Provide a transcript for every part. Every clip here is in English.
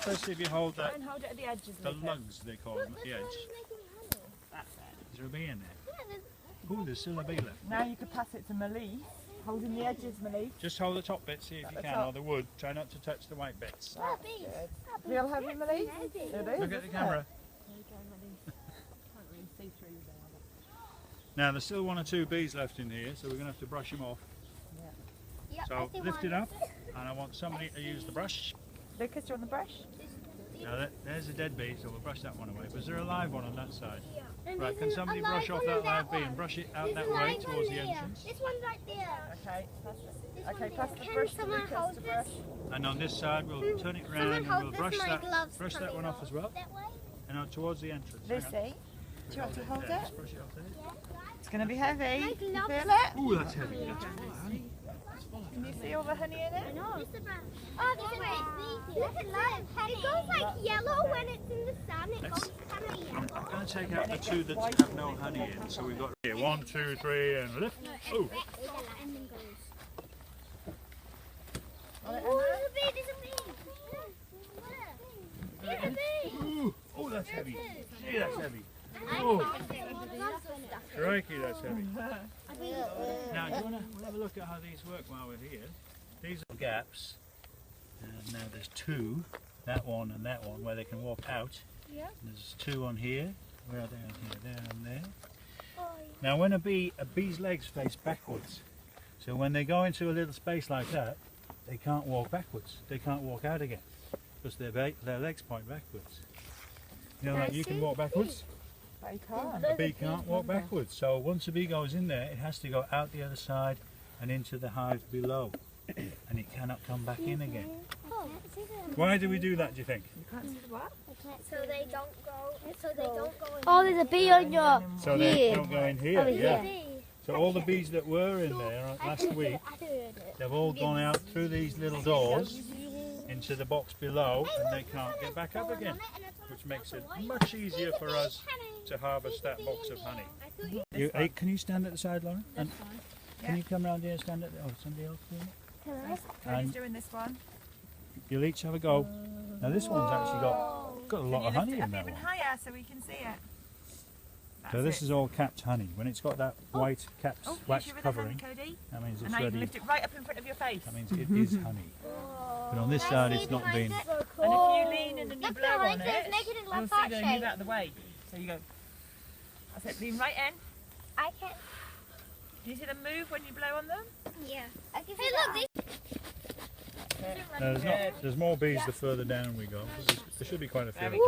especially if you hold that. And hold it at the edges. The lugs they call them at the edge. That's it. Is there a bee in there? Ooh, there's still a bee left. Now you could pass it to Malise, holding the edges, Malise. Just hold the top bit, see if you can, or the wood. Try not to touch the white bits. Feel heavy, Malise? Look at the camera. Now there's still 1 or 2 bees left in here, so we're going to have to brush them off. So lift it up, and I want somebody to use the brush. Lucas, do you want the brush? Now there's a dead bee, so we'll brush that one away. But is there a live one on that side? Right, can somebody brush off that live bee and brush it out that way towards the entrance? This one's right there. Okay, pass the brush to Lucas to brush. And on this side we'll turn it round and we'll brush that one off as well. And on towards the entrance. Lucy, do you want to hold it? Just brush it off there. It's going to be heavy. You feel it? Ooh, that's heavy. That's full of honey. Can you see all the honey in it? I know. Oh, look at that. It goes like yellow when it's in the sun. It goes kind of yellow. I'm going to take out the 2 that have no honey in. So we've got here 1, 2, 3 and lift. Oh. Oh, there's a bee, there's a bee. Ooh. Oh, that's heavy. Gee, that's heavy. Oh. Crikey, that's heavy. Now, do you want to we'll have a look at how these work while we're here. These are gaps. And now there's 2, that one and that one, where they can walk out. Yeah. There's 2 on here. Where are they on here? There and there. Now, when a bee's legs face backwards, so when they go into a little space like that, they can't walk backwards. They can't walk out again because their legs point backwards. You know, like you can walk backwards. But you can't. A bee can't walk backwards. So once a bee goes in there, it has to go out the other side and into the hive below, and it cannot come back in again. Why do we do that? Do you think? You can't see the what? So they don't go. So they don't go. Oh, there's a bee on your. So they don't go in here. Yeah. Yeah. So all the bees that were in there last week, they've all gone out through these little doors into the box below, and they can't get back up again, which makes it much easier for us to harvest that box of honey. Can you stand at the side, Lauren? And can you come around here and stand at the... Oh, somebody else doing it? Cody's doing this one. You'll each have a go. Now this one's actually got a lot of honey in that even one. higher so we can see it. So this is all capped honey. When it's got that white capped wax covering, Cody. that means And it's now you can ready. lift it right up in front of your face. That means it is honey. But on this side it's not been... And if you lean in and you Look, blow on Alex, it, make it in you'll like see that they shape. move out of the way. So you go, that's it, lean right in. I can. Can you see them move when you blow on them? Yeah. I can hey, look, There's more bees the further down we go. There should be quite a few. There we go.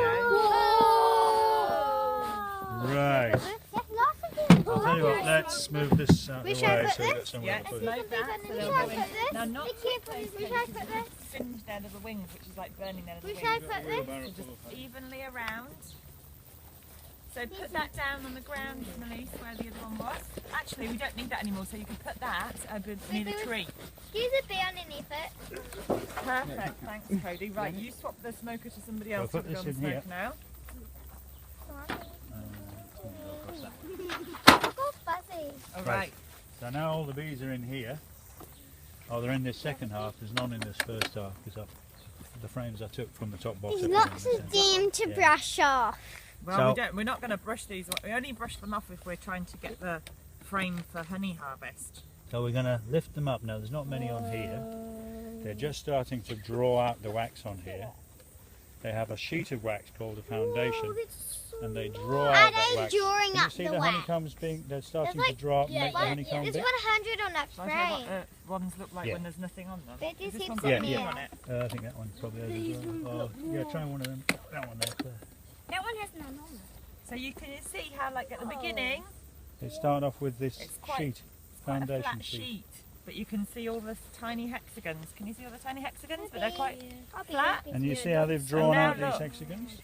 Right. I'll tell you what, let's move this out of the way so we've got somewhere Yeah, to it's put it. like that. So they'll go in. Now not too close We because try to put this. it's singed down to the wings, which is like burning down to the We wings. try to put this. So just evenly around. So put that down on the ground, Melise, where the other one was. Actually, we don't need that anymore, so you can put that near the tree. Use a bee underneath it. Perfect, thanks Cody. Right, you swap the smoker to somebody else. We'll put to go this on the in here. smoke now. Go fuzzy. All Right. right. So now all the bees are in here. Oh, they're in this second half. There's none in this first half because the frames I took from the top box. There's lots of steam to brush off. Well, we're not going to brush these. We only brush them off if we're trying to get the frame for honey harvest. So we're going to lift them up now. There's not many on here. They're just starting to draw out the wax on here. They have a sheet of wax called a foundation, and they draw out that wax. Drawing Can you up see the the wax? honeycombs they're starting to draw up and make the honeycomb There's bit? 100 on that Shall I show you frame. what ones look like Yeah. when there's nothing on them? They do This seem one's to got be name in. on it. I think that one probably has as well. Oh, yeah, try one of them. That one there. Claire. That one has none on it. So you can see how, like at the beginning, They start off with this it's quite sheet, quite a foundation flat sheet, but you can see all the tiny hexagons. Can you see all the tiny hexagons? But they're quite flat. And you see how they've drawn now out look. these hexagons?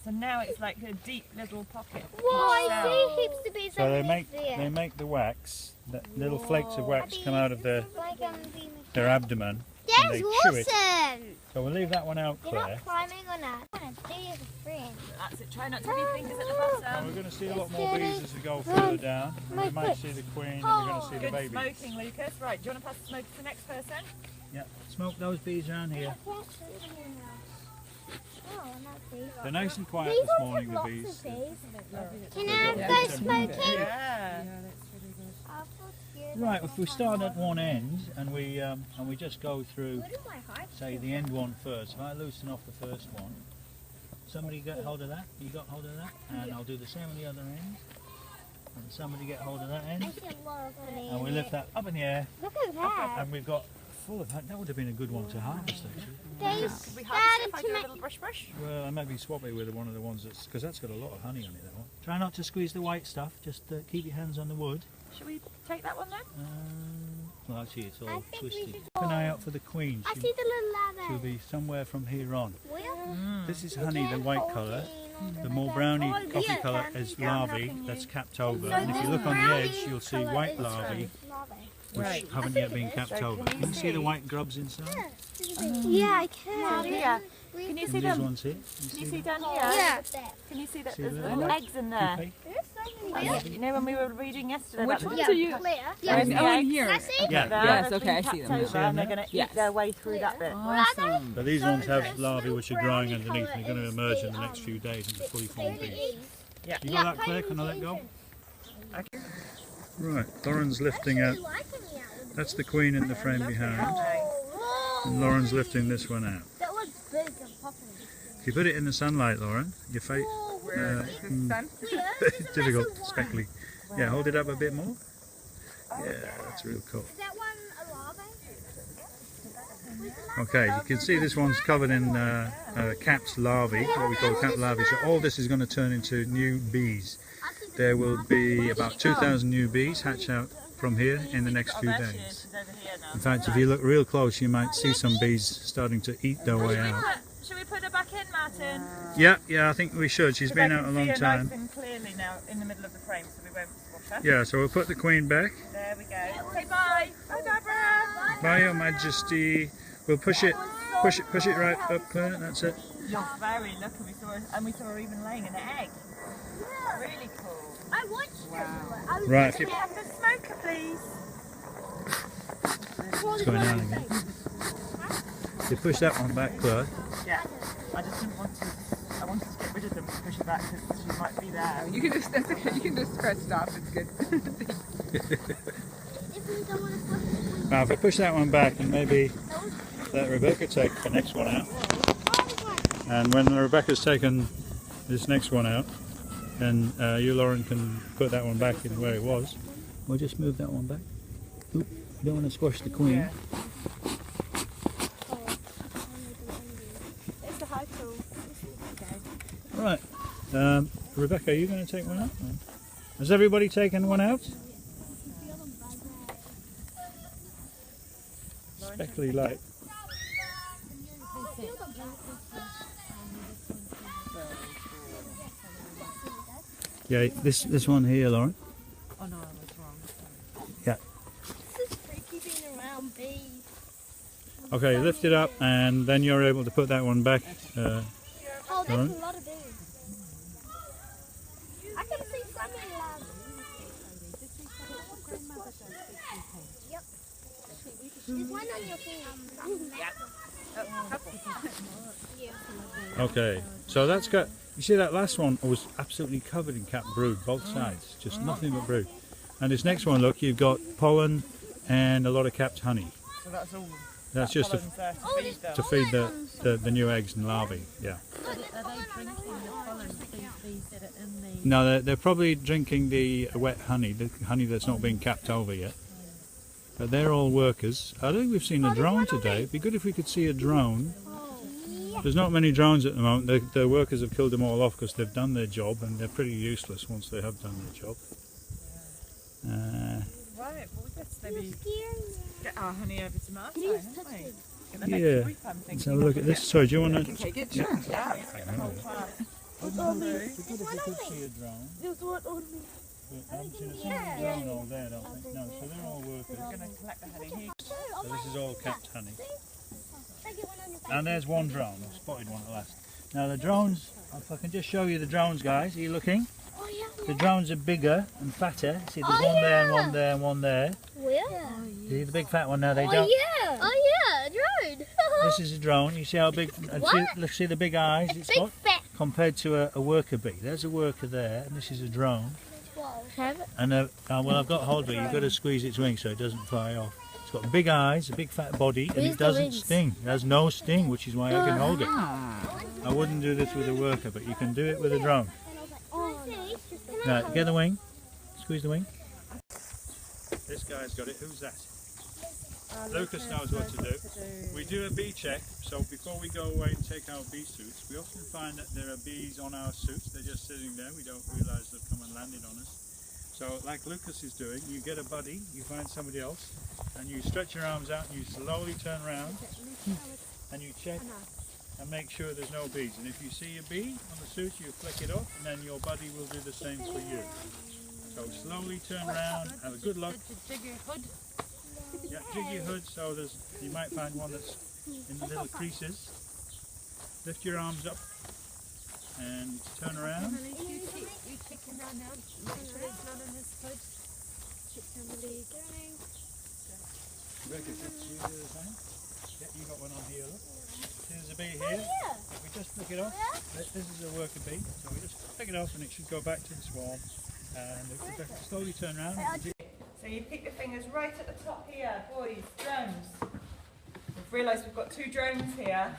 So now it's like a deep little pocket. Whoa, I see heaps of bees So they underneath there. make the wax, the little flakes of wax come out of their That's abdomen, and they chew it. awesome! So we'll leave that one out, You're Claire. not climbing on that. I want to be as a friend. That's it. Try not to have your fingers at the And bottom. we're going to see a lot more bees as we go further down. We might see the queen and we're going to see the Good babies. smoking, Lucas. Right, do you want to pass the smoke to the next person? Yeah, smoke those bees around here. They're nice and quiet this morning, the bees. Can I go smoking? Yeah. Right, if we start at one end and we just go through, say, the end one first. If I loosen off the first one, somebody get hold of that. You got hold of that, and I'll do the same on the other end. And somebody get hold of that end, and we lift that up in the air. Look at that. And we've got full of honey. That would have been a good one to harvest, actually. They Could we harvest it if I started do to a make. little brush? Well, I might be swap it with one of the ones that's, because that's got a lot of honey on it. That one. Try not to squeeze the white stuff. Just keep your hands on the wood. Should we take that one then? Well, actually, it's I all think we twisted. should- Keep an eye out for the queen. I see the little She'll ladder. be somewhere from here on. Where? This is honey, the white colour. The more browny coffee colour is larvae that's capped over. And if you look on the edge, you'll see white larvae which Right. haven't yet been capped So over. can you Can you see the see? white grubs inside? Yeah, I can. Here. Can you see And these them? ones here. Can you see down here? Yeah. Can you see that See there's the little little eggs in there? Pupae? You know when we were reading yesterday Which about ones the are you? Where's Yeah. the Oh, in eggs? here. Yeah. Yes, They've okay, been I see capped them. over and they're going to Yes. eat their way through that bit. Awesome. But these ones have larvae which are growing underneath and they're going to emerge in the next few days into fully formed bees. Yeah. You got that, Claire? Can I let go? Right, Lauren's lifting out. That's the queen in the frame behind. And Lauren's lifting this one out. That was big and popping. If you put it in the sunlight, Lauren, your face, difficult, speckly. Yeah, hold it up a bit more. Yeah, that's real cool. Is that one a larva? Okay, you can see this one's covered in capped larvae, what we call capped larvae. So all this is going to turn into new bees. There will be about 2,000 new bees hatch out from here in the next few days. She's over here now. In fact, if you look real close, you might see some bees starting to eat their way out. Should we put her back in, Martin? Yeah, I think we should. She's been out a long Nice time. and clearly now in the middle of the frame, so we won't squash her. Yeah, so we'll put the queen back. There we go. Say bye. Bye, Deborah. By Your Majesty. We'll push it right up, Claire. That's it. You're very lucky. We saw her even laying an egg. Really cool. I watched her. Right, if you, Can we have the smoker, please? what's going on again? If you push that one back, Claire. Yeah. I just didn't want to. I wanted to get rid of them to push her back because she might be there. You can just, that's okay. You can just press stop. It's good. Now, if I push that one back and maybe let Rebecca take the next one out. And when Rebecca's taken this next one out, then you, Lauren, can put that one back in where it was. We'll just move that one back. Oop, you don't want to squash the queen. Yeah. It's the high tool. Right. Rebecca, are you going to take one out? Has everybody taken one out? Speckly light. Yeah, this one here, Lauren. Oh no, I was wrong. Yeah. This is beekeeping around bees. Okay, lift it up, and then you're able to put that one back. Oh, there's Alright. a lot of bees. I can see some in love. Yep. There's one on your finger. Okay, so that's got. You see that last one was absolutely covered in capped brood, both sides, just nothing but brood. And this next one, look, you've got pollen and a lot of capped honey. So that's all. That's just to, pollen's there to feed them. to feed the new eggs and larvae. Yeah. Are they drinking the pollen, these bees that are in the... No, they're probably drinking the wet honey, the honey that's not been capped over yet. But they're all workers. I think we've seen a drone today. It'd be good if we could see a drone. There's not many drones at the moment. The workers have killed them all off because they've done their job, and they're pretty useless once they have done their job. Right, well we best maybe get our honey over to Martin, haven't we? Get the Yeah. next group, I'm Let's thinking. have a look at this. Sorry, do you want to? Take it? Sure. Yeah, it's a whole class. It'd be good if we could see a drone. There's one on me. I haven't seen a single drone all there, don't think. No, so they're all workers. We're going to collect the honey here. So this is all capped honey. And there's one drone. I spotted one at last. Now the drones, if I can just show you the drones, guys. Are you looking? Oh, yeah. The drones are bigger and fatter. See, there's one there and one there and one there. Where? See the big fat one now? They Oh, don't. yeah. Oh, yeah. A drone. This is a drone. You see how big? And see the big eyes it's Big got. fat compared to a worker bee. There's a worker there, and this is a drone. And well, I've got hold of it. You've got to squeeze its wings so it doesn't fly off. It's got big eyes, a big fat body, and it doesn't sting. It has no sting, which is why I can hold it. I wouldn't do this with a worker, but you can do it with a drone. Now, get the wing. Squeeze the wing. This guy's got it. Who's that? Lucas knows what to do. We do a bee check, so before we go away and take our bee suits, we often find that there are bees on our suits. They're just sitting there. We don't realise they've come and landed on us. So, like Lucas is doing, you get a buddy, you find somebody else, and you stretch your arms out and you slowly turn around and you check and make sure there's no bees. And if you see a bee on the suit, you flick it off, and then your buddy will do the same for you. So slowly turn around, have a good look. Yeah, jig your hood so you might find one that's in the little creases. Lift your arms up and turn around. Yeah, you got one on here, look. There's a bee here. We just flick it off. This is a worker bee, so we just flick it off and it should go back to the swarm. And if we slowly turn around. So you pick your fingers right at the top here, boys, drones. We've realised we've got 2 drones here.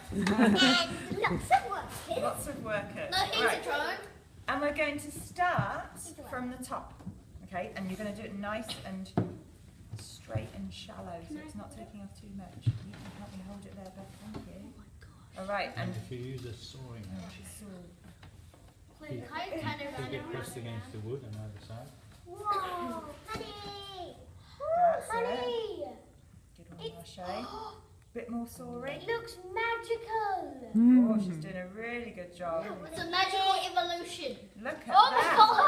Lots of workers. No, here's a drone. And we're going to start from the top, okay? And you're going to do it nice and straight and shallow, so it's not taking off too much. You can help me hold it there, Beth, thank you. Oh my gosh. All right, and if you use a sawing knife, you get pressed against the wood on either side. Whoa, honey! That's Honey! Good one, Marche. Bit more sawing. It looks magical! Oh, she's doing a really good job. It's a magical evolution. Look at Oh my that. god!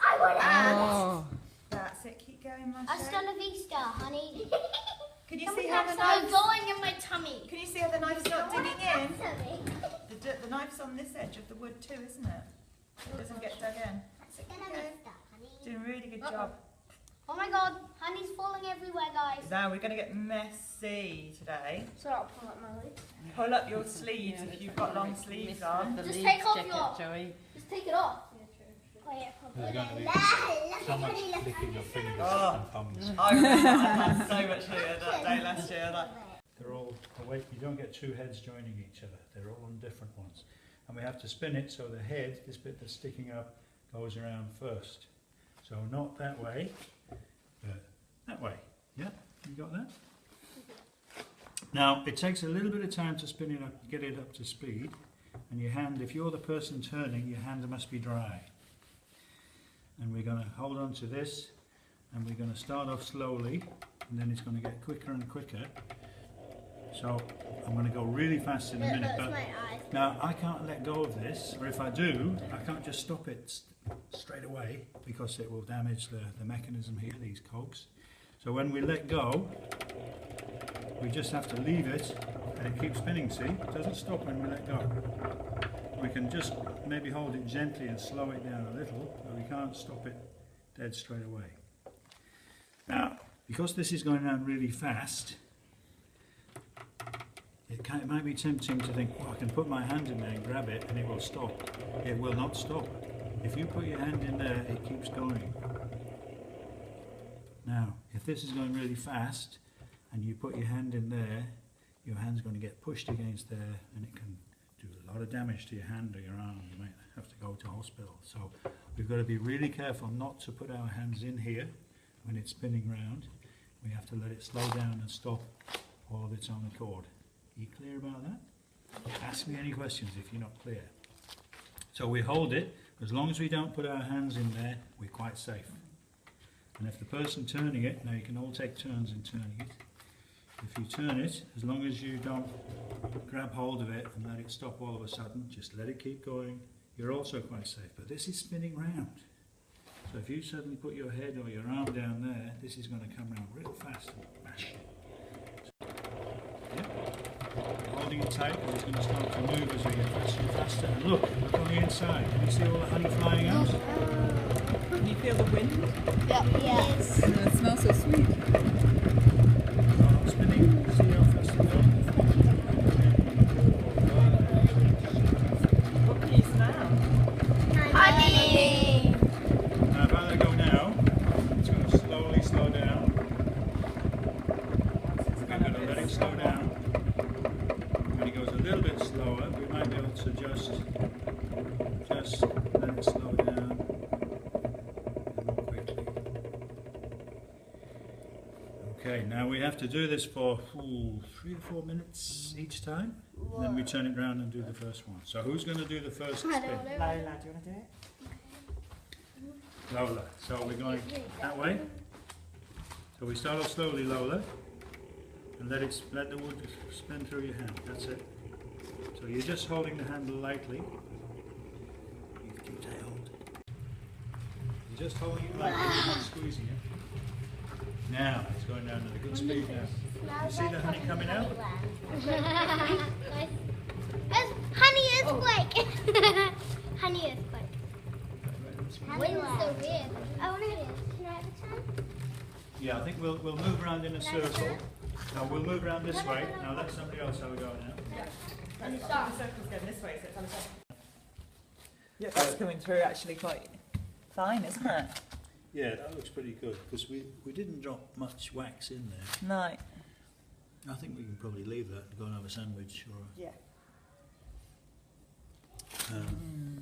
I want Oh. That's it, keep going, Marche. Hasta la vista, honey. Can you see how the I'm knife's... going in my tummy. Can you see how the knife's not digging in? Sorry. The knife's on this edge of the wood too, isn't it? It doesn't get dug in. Hasta la vista, honey. Doing a really good job. Oh my god, honey's falling everywhere, guys. Now we're going to get messy today. So I'll pull up my leg. Pull up your sleeves if you've got long sleeves on. Just take off your... Just take it off. Oh yeah, There's going to be so much clicking of fingers and thumbs. I had so much here that day last year. They're all awake. You don't get 2 heads joining each other. They're all on different ones. And we have to spin it so the head, this bit that's sticking up, goes around first. So not that way, but that way. Yeah, you got that? Now, it takes a little bit of time to spin it up, get it up to speed. And your hand, if you're the person turning, your hand must be dry. And we're going to hold on to this, and we're going to start off slowly, and then it's going to get quicker and quicker. So I'm going to go really fast in a minute, but now I can't let go of this, or if I do, I can't just stop it straight away because it will damage the mechanism here, these cogs. So when we let go, we just have to leave it, and it keeps spinning, see? It doesn't stop when we let go. We can just maybe hold it gently and slow it down a little, but we can't stop it dead straight away. Now, because this is going around really fast, it might be tempting to think, oh, I can put my hand in there and grab it and it will stop. It will not stop. If you put your hand in there, it keeps going. Now, if this is going really fast and you put your hand in there, your hand's going to get pushed against there and it can do a lot of damage to your hand or your arm. You might have to go to hospital. So we've got to be really careful not to put our hands in here when it's spinning round. We have to let it slow down and stop all of its own accord. Are you clear about that? Ask me any questions if you're not clear. So we hold it. As long as we don't put our hands in there, we're quite safe. And if the person turning it, now you can all take turns in turning it. If you turn it, as long as you don't grab hold of it and let it stop all of a sudden, just let it keep going, you're also quite safe. But this is spinning round. So if you suddenly put your head or your arm down there, this is going to come round real fast and mash. Yep. Holding it tight, and it's going to start to move as we get faster and faster. And look on the inside. Can you see all the honey flying out? Can you feel the wind? Yep. Yes. And it smells so sweet. Spinning. See how fast it goes? What can you smell? bit slower. We might be able to just let it slow down more quickly. Okay, now we have to do this for 3 to 4 minutes each time. And then we turn it round and do the first one. So who's going to do the first spin? Lola, do you want to do it? Lola. So we're going that way. So we start off slowly, Lola, and let the wood spin through your hand. That's it. So you're just holding the handle lightly. You keep that hold. You're just holding it lightly, you're not squeezing it. Now it's going down at a good speed now. You see the honey coming out? Honey earthquake. Honey earthquake. Wind's so weird. I want to have Can I have a time? Yeah, I think we'll move around in a circle. No, we'll move around this way. Now let somebody else have a go now. And the circle's going this way, so it's on the circle. Yeah, that's coming through actually quite fine, isn't it? Yeah, that looks pretty good because we didn't drop much wax in there. No. I think we can probably leave that and go and have a sandwich or Yeah.